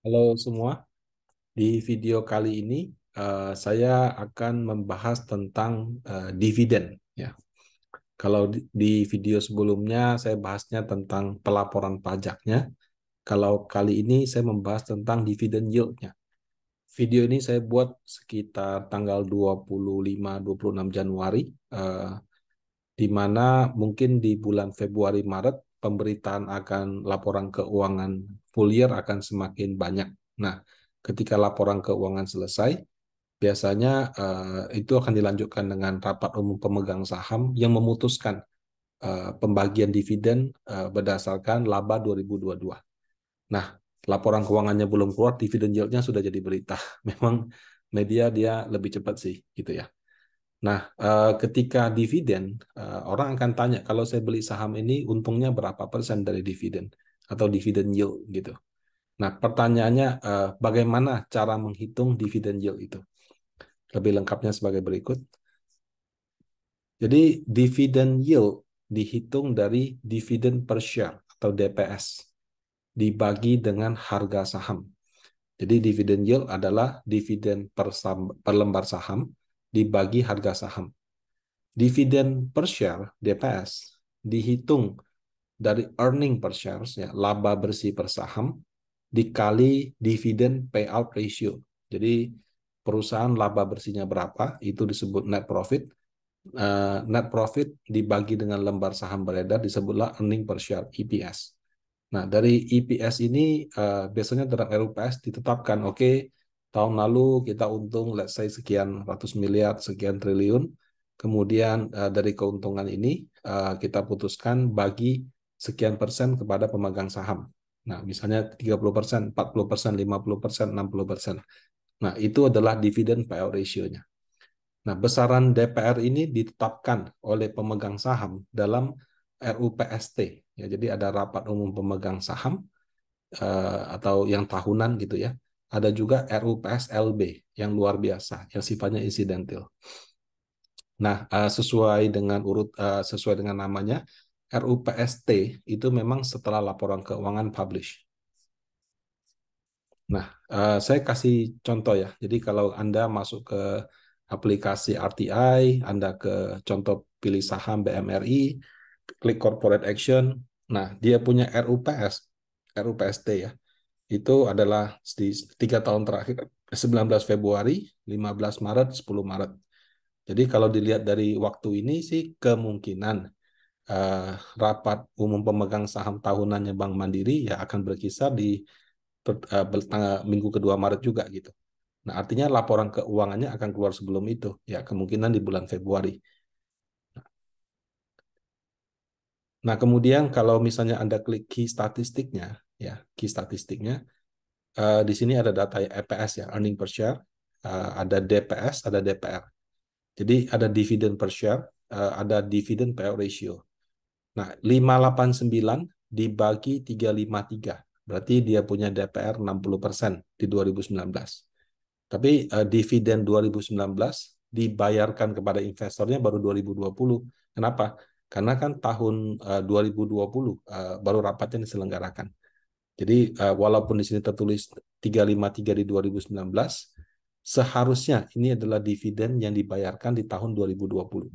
Halo semua, di video kali ini saya akan membahas tentang dividen. Ya, kalau di video sebelumnya saya bahasnya tentang pelaporan pajaknya. Kalau kali ini saya membahas tentang dividen yield-nya. Video ini saya buat sekitar tanggal 25-26 Januari, eh, di mana mungkin di bulan Februari Maret pemberitaan akan laporan keuangan full year akan semakin banyak. Nah, ketika laporan keuangan selesai, biasanya itu akan dilanjutkan dengan rapat umum pemegang saham yang memutuskan pembagian dividen berdasarkan laba 2022. Nah, laporan keuangannya belum keluar, dividen yield-nya sudah jadi berita. Memang media dia lebih cepat sih, gitu ya. Nah, ketika dividen, orang akan tanya, kalau saya beli saham ini untungnya berapa persen dari dividen atau dividen yield gitu. Nah, pertanyaannya, bagaimana cara menghitung dividen yield itu? Lebih lengkapnya sebagai berikut. Jadi, dividen yield dihitung dari dividen per share atau DPS dibagi dengan harga saham. Jadi, dividen yield adalah dividen per lembar saham dibagi harga saham. Dividen per share (DPS) dihitung dari earning per share, ya, laba bersih per saham, dikali dividen payout ratio. Jadi perusahaan laba bersihnya berapa, itu disebut net profit. Net profit dibagi dengan lembar saham beredar disebutlah earning per share (EPS). Nah, dari EPS ini biasanya dalam RUPS ditetapkan, oke, tahun lalu kita untung, let's say, sekian ratus miliar, sekian triliun. Kemudian dari keuntungan ini kita putuskan bagi sekian persen kepada pemegang saham. Nah, misalnya 30%, 40%, 50%, 60%. Nah, itu adalah dividen payout ratio-nya. Nah, besaran DPR ini ditetapkan oleh pemegang saham dalam RUPST. Ya, jadi ada rapat umum pemegang saham atau yang tahunan gitu ya. Ada juga RUPSLB yang luar biasa, yang sifatnya insidental. Nah, sesuai dengan namanya, RUPST itu memang setelah laporan keuangan publish. Nah, saya kasih contoh ya. Jadi kalau Anda masuk ke aplikasi RTI, Anda ke contoh pilih saham BMRI, klik corporate action. Nah, dia punya RUPST ya. Itu adalah di 3 tahun terakhir, 19 Februari, 15 Maret, 10 Maret. Jadi kalau dilihat dari waktu ini sih kemungkinan eh, rapat umum pemegang saham tahunannya Bank Mandiri ya akan berkisar di minggu kedua Maret juga gitu. Nah, artinya laporan keuangannya akan keluar sebelum itu, ya kemungkinan di bulan Februari. Nah, kemudian kalau misalnya Anda klik key statistiknya, ya key statistiknya, di sini ada data EPS ya, earning per share, ada DPS, ada DPR. Jadi ada dividen per share, ada dividen payout ratio. Nah, 589 dibagi 353, berarti dia punya DPR 60% di 2019. Tapi dividen 2019 dibayarkan kepada investornya baru 2020. Kenapa? Karena kan tahun 2020 baru rapatnya diselenggarakan. Jadi walaupun di sini tertulis 353 di 2019, seharusnya ini adalah dividen yang dibayarkan di tahun 2020.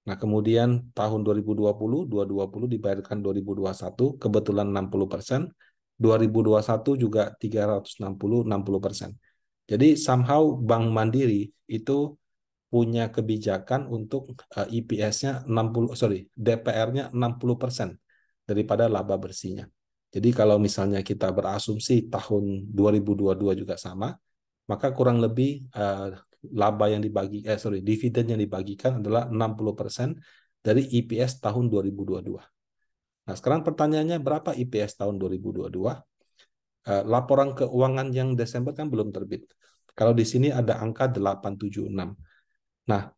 Nah, kemudian tahun 2020, 2020 dibayarkan 2021, kebetulan 60%, 2021 juga 360, 60%. Jadi somehow Bank Mandiri itu punya kebijakan untuk EPS-nya 60, sorry, DPR-nya 60% daripada laba bersihnya. Jadi kalau misalnya kita berasumsi tahun 2022 juga sama, maka kurang lebih laba yang dividen yang dibagikan adalah 60% dari EPS tahun 2022. Nah, sekarang pertanyaannya berapa EPS tahun 2022? Laporan keuangan yang Desember kan belum terbit. Kalau di sini ada angka 876. Nah,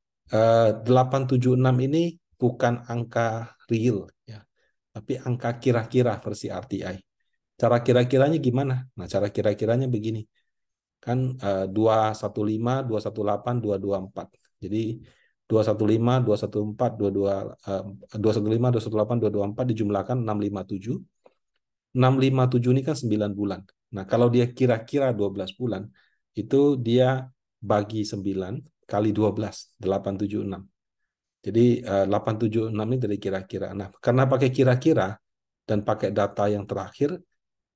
876 ini bukan angka real ya, tapi angka kira-kira versi RTI. Cara kira-kiranya gimana? Nah, cara kira-kiranya begini. Kan 215, 218, 224. Jadi 215, 214, 22, 215, 218, 224 dijumlahkan 657. 657 ini kan 9 bulan. Nah, kalau dia kira-kira 12 bulan, itu dia bagi 9 kali 12, 876. Jadi 876 ini dari kira-kira. Nah, karena pakai kira-kira dan pakai data yang terakhir,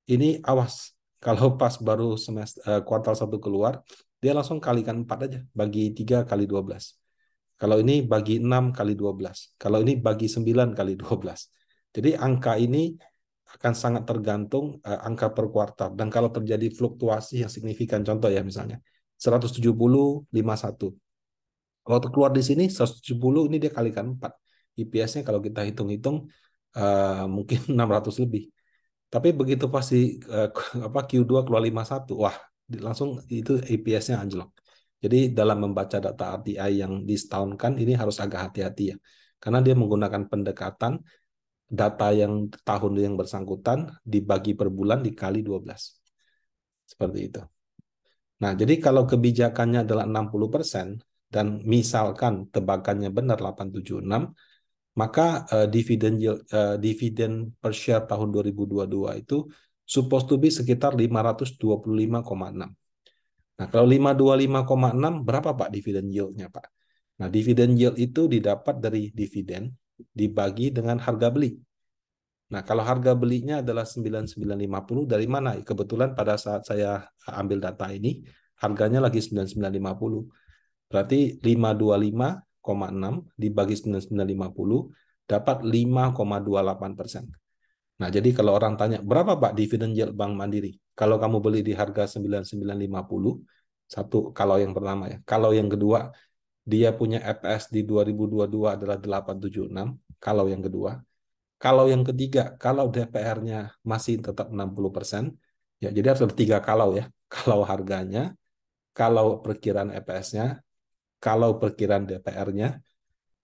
ini awas. Kalau pas baru semester kuartal 1 keluar, dia langsung kalikan 4 aja, bagi 3 kali 12. Kalau ini bagi 6 kali 12. Kalau ini bagi 9 kali 12. Jadi angka ini akan sangat tergantung angka per kuartal. Dan kalau terjadi fluktuasi yang signifikan, contoh ya misalnya 170, 51. Waktu keluar di sini 170 ini dia kalikan 4. IPS-nya kalau kita hitung-hitung mungkin 600 lebih. Tapi begitu pasti Q2 keluar 51, wah langsung itu IPS-nya anjlok. Jadi dalam membaca data RTI yang disetahunkan ini harus agak hati-hati ya. Karena dia menggunakan pendekatan data yang tahun yang bersangkutan dibagi per bulan dikali 12. Seperti itu. Nah, jadi kalau kebijakannya adalah 60% dan misalkan tebakannya benar 876, maka dividen dividen per share tahun 2022 itu supposed to be sekitar 525,6. Nah, kalau 525,6 berapa Pak dividen yield-nya, Pak? Nah, dividen yield itu didapat dari dividen dibagi dengan harga beli. Nah, kalau harga belinya adalah 9950 dari mana? Kebetulan pada saat saya ambil data ini, harganya lagi 9950. Berarti 525,6 dibagi 9950 dapat 5,28%. Nah, jadi kalau orang tanya, berapa Pak dividen yield Bank Mandiri? Kalau kamu beli di harga 9950, satu kalau yang pertama ya. Kalau yang kedua, dia punya EPS di 2022 adalah 876, kalau yang kedua. Kalau yang ketiga, kalau DPR-nya masih tetap 60%, ya jadi harus ada tiga kalau ya. Kalau harganya, kalau perkiraan EPS-nya, kalau perkiraan DPR-nya,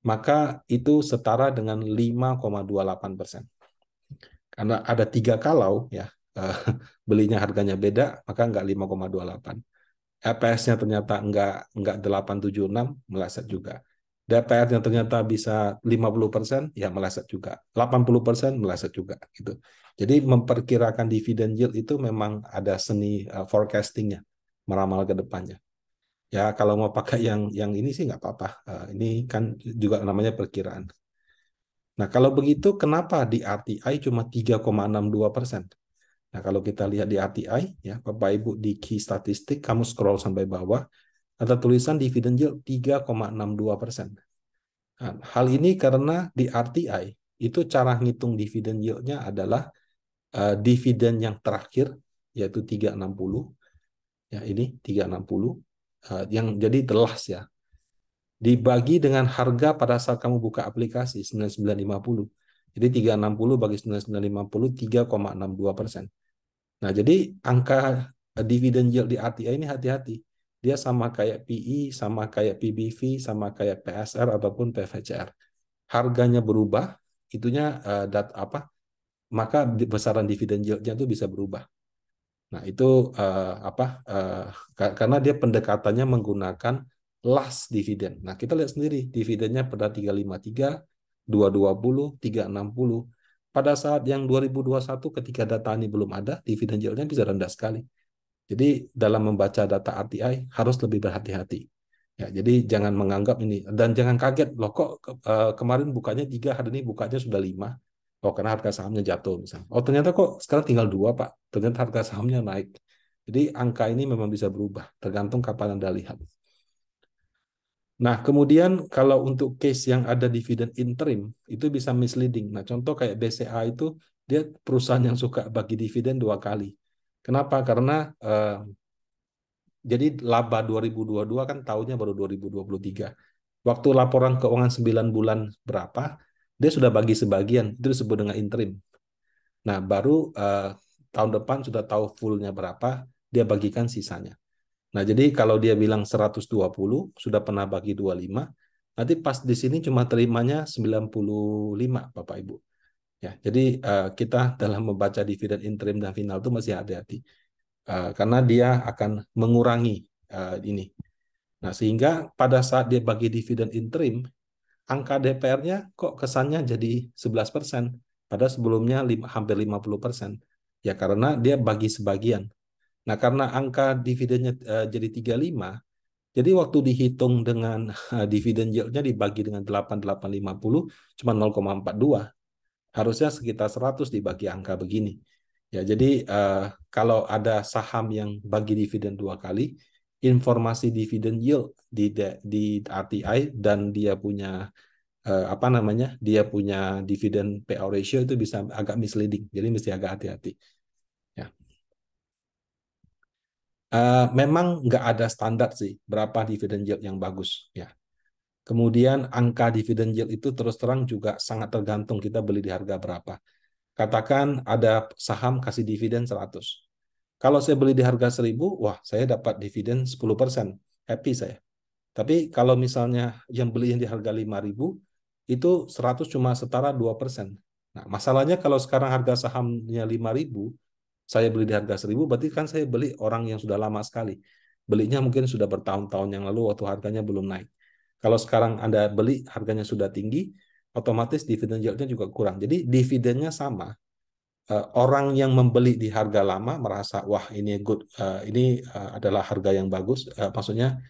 maka itu setara dengan 5,28%. Karena ada tiga kalau, ya belinya harganya beda, maka nggak 5,28. EPS-nya ternyata nggak 876, meleset juga. DPR-nya ternyata bisa 50%, ya meleset juga. 80% meleset juga. Gitu. Jadi memperkirakan dividen yield itu memang ada seni forecasting-nya, meramal ke depannya. Ya kalau mau pakai yang ini sih nggak apa-apa. Ini kan juga namanya perkiraan. Nah kalau begitu kenapa di RTI cuma 3,62%? Nah kalau kita lihat di RTI, ya Bapak Ibu di key statistik, kamu scroll sampai bawah, ada tulisan dividen yield 3,62%. Nah, hal ini karena di RTI itu cara ngitung dividen yield-nya adalah dividen yang terakhir yaitu 360, ya ini 360 yang jadi the last ya, dibagi dengan harga pada saat kamu buka aplikasi 9950. Jadi 360 bagi 9950 3,62%. Nah, jadi angka dividen yield di RTI ini hati-hati. Dia sama kayak PI, sama kayak PBV, sama kayak PSR ataupun PVCR. Harganya berubah, itunya maka besaran dividen yield-nya itu bisa berubah. Nah, itu karena dia pendekatannya menggunakan last dividen. Nah, kita lihat sendiri dividennya pada 353, 220, 360. Pada saat yang 2021 ketika data ini belum ada, dividen yield-nya bisa rendah sekali. Jadi dalam membaca data RTI harus lebih berhati-hati. Ya, jadi jangan menganggap ini dan jangan kaget loh kok kemarin bukanya 3, hari ini bukanya sudah 5. Oh, karena harga sahamnya jatuh misalnya. Oh, ternyata kok sekarang tinggal 2, Pak. Ternyata harga sahamnya naik. Jadi angka ini memang bisa berubah, tergantung kapan Anda lihat. Nah, kemudian kalau untuk case yang ada dividen interim, itu bisa misleading. Nah, contoh kayak BCA itu, dia perusahaan yang suka bagi dividen 2 kali. Kenapa? Karena jadi laba 2022 kan tahunnya baru 2023. Waktu laporan keuangan 9 bulan berapa, dia sudah bagi sebagian, itu disebut dengan interim. Nah, baru tahun depan sudah tahu full-nya berapa, dia bagikan sisanya. Nah, jadi kalau dia bilang 120, sudah pernah bagi 25, nanti pas di sini cuma terimanya 95, Bapak Ibu. Ya, jadi kita dalam membaca dividen interim dan final itu masih hati-hati. Karena dia akan mengurangi ini. Nah, sehingga pada saat dia bagi dividen interim, angka DPR-nya kok kesannya jadi 11%, padahal sebelumnya hampir 50%. Ya, karena dia bagi sebagian. Nah, karena angka dividennya jadi 35, jadi waktu dihitung dengan dividen yield-nya dibagi dengan 8850 cuma 0,42. Harusnya sekitar 100 dibagi angka begini. Ya, jadi kalau ada saham yang bagi dividen 2 kali, informasi dividen yield di RTI dan dia punya apa namanya? Dia punya dividen payout ratio itu bisa agak misleading. Jadi mesti agak hati-hati. Ya. Memang nggak ada standar sih berapa dividen yield yang bagus. Ya. Kemudian angka dividen yield itu terus terang juga sangat tergantung kita beli di harga berapa. Katakan ada saham kasih dividen 100. Kalau saya beli di harga 1000, wah saya dapat dividen 10%. Happy saya. Tapi kalau misalnya yang beli di harga 5000, itu 100 cuma setara 2%. Nah, masalahnya kalau sekarang harga sahamnya 5000, saya beli di harga 1000, berarti kan saya beli orang yang sudah lama sekali. Belinya mungkin sudah bertahun-tahun yang lalu waktu harganya belum naik. Kalau sekarang Anda beli harganya sudah tinggi, otomatis dividen yieldnya juga kurang. Jadi dividennya sama. Orang yang membeli di harga lama merasa wah ini good, ini adalah harga yang bagus, maksudnya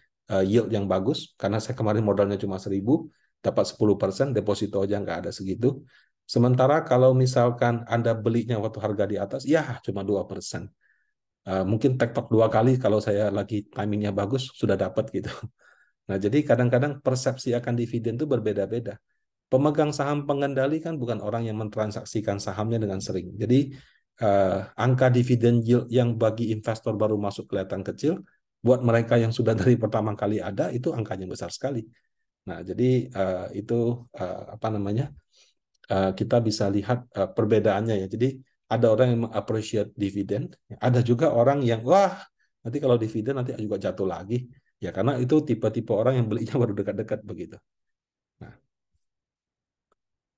yield yang bagus karena saya kemarin modalnya cuma 1000, dapat 10%, deposito aja nggak ada segitu. Sementara kalau misalkan Anda belinya waktu harga di atas, ya cuma 2%. Mungkin tektok 2 kali kalau saya lagi timingnya bagus sudah dapat gitu. Nah, jadi kadang-kadang persepsi akan dividen itu berbeda-beda. Pemegang saham pengendali kan bukan orang yang mentransaksikan sahamnya dengan sering. Jadi angka dividen yield yang bagi investor baru masuk kelihatan kecil, buat mereka yang sudah dari pertama kali ada itu angkanya besar sekali. Nah, jadi itu apa namanya? Kita bisa lihat perbedaannya ya. Jadi ada orang yang appreciate dividen, ada juga orang yang wah nanti kalau dividen nanti juga jatuh lagi. Ya karena itu tipe-tipe orang yang belinya baru dekat-dekat begitu. Nah,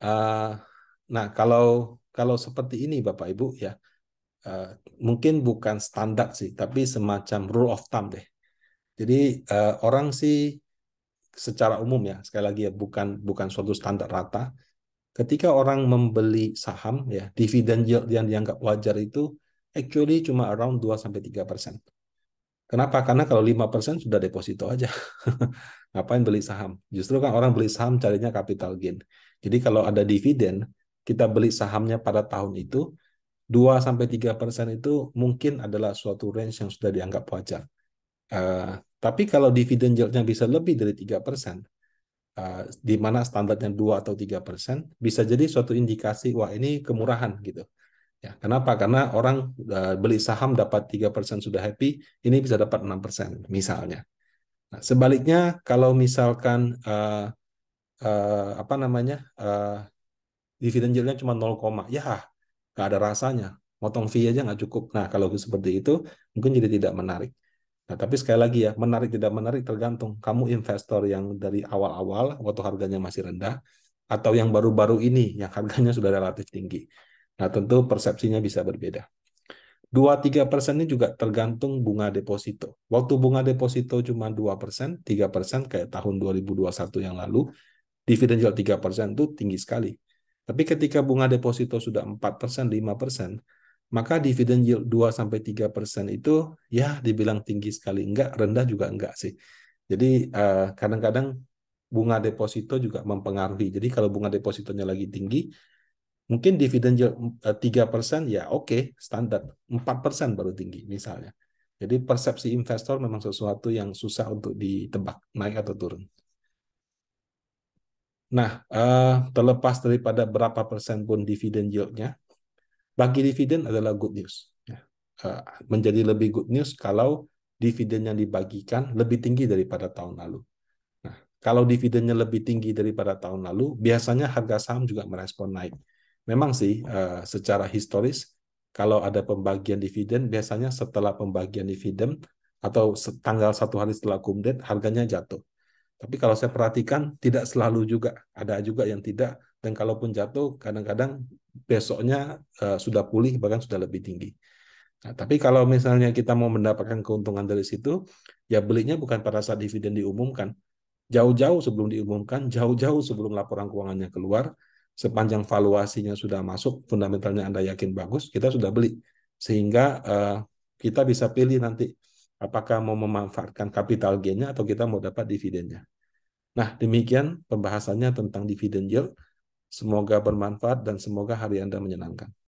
Uh, nah, kalau seperti ini Bapak Ibu ya, uh, mungkin bukan standar sih, tapi semacam rule of thumb deh. Jadi orang sih secara umum ya, sekali lagi ya bukan bukan suatu standar rata. Ketika orang membeli saham ya, dividen yield yang dianggap wajar itu actually cuma around 2-3%. Kenapa? Karena kalau 5% sudah deposito aja. Ngapain beli saham? Justru kan orang beli saham carinya capital gain. Jadi kalau ada dividen, kita beli sahamnya pada tahun itu, 2-3% itu mungkin adalah suatu range yang sudah dianggap wajar. Tapi kalau dividen yield-nya bisa lebih dari 3%, di mana standarnya 2 atau 3%, bisa jadi suatu indikasi, wah ini kemurahan gitu. Ya, kenapa? Karena orang beli saham dapat 3% sudah happy, ini bisa dapat 6% misalnya. Nah, sebaliknya kalau misalkan apa namanya dividen yieldnya cuma 0, ya nggak ada rasanya. Motong fee aja nggak cukup. Nah, kalau seperti itu mungkin jadi tidak menarik. Nah, tapi sekali lagi ya, menarik tidak menarik tergantung. Kamu investor yang dari awal-awal waktu harganya masih rendah, atau yang baru-baru ini yang harganya sudah relatif tinggi. Nah, tentu persepsinya bisa berbeda. 2-3% ini juga tergantung bunga deposito. Waktu bunga deposito cuma 2%, 3% kayak tahun 2021 yang lalu, dividen yield 3% itu tinggi sekali. Tapi ketika bunga deposito sudah 4%, 5%, maka dividen yield 2-3% itu ya dibilang tinggi sekali. Enggak, rendah juga enggak sih. Jadi kadang-kadang bunga deposito juga mempengaruhi. Jadi kalau bunga depositonya lagi tinggi, mungkin dividen yield 3% ya oke, standar. 4% baru tinggi misalnya. Jadi persepsi investor memang sesuatu yang susah untuk ditebak, naik atau turun. Nah, terlepas daripada berapa persen pun dividen yield-nya, bagi dividen adalah good news. Ya. Menjadi lebih good news kalau dividen yang dibagikan lebih tinggi daripada tahun lalu. Nah, kalau dividennya lebih tinggi daripada tahun lalu, biasanya harga saham juga merespon naik. Memang sih, secara historis, kalau ada pembagian dividen, biasanya setelah pembagian dividen atau tanggal 1 hari setelah cum date, harganya jatuh. Tapi kalau saya perhatikan, tidak selalu juga. Ada juga yang tidak. Dan kalaupun jatuh, kadang-kadang besoknya sudah pulih, bahkan sudah lebih tinggi. Nah, tapi kalau misalnya kita mau mendapatkan keuntungan dari situ, ya belinya bukan pada saat dividen diumumkan. Jauh-jauh sebelum diumumkan, jauh-jauh sebelum laporan keuangannya keluar, sepanjang valuasinya sudah masuk, fundamentalnya Anda yakin bagus, kita sudah beli. Sehingga Kita bisa pilih nanti apakah mau memanfaatkan capital gain-nya atau kita mau dapat dividennya. Nah, demikian pembahasannya tentang dividen yield. Semoga bermanfaat dan semoga hari Anda menyenangkan.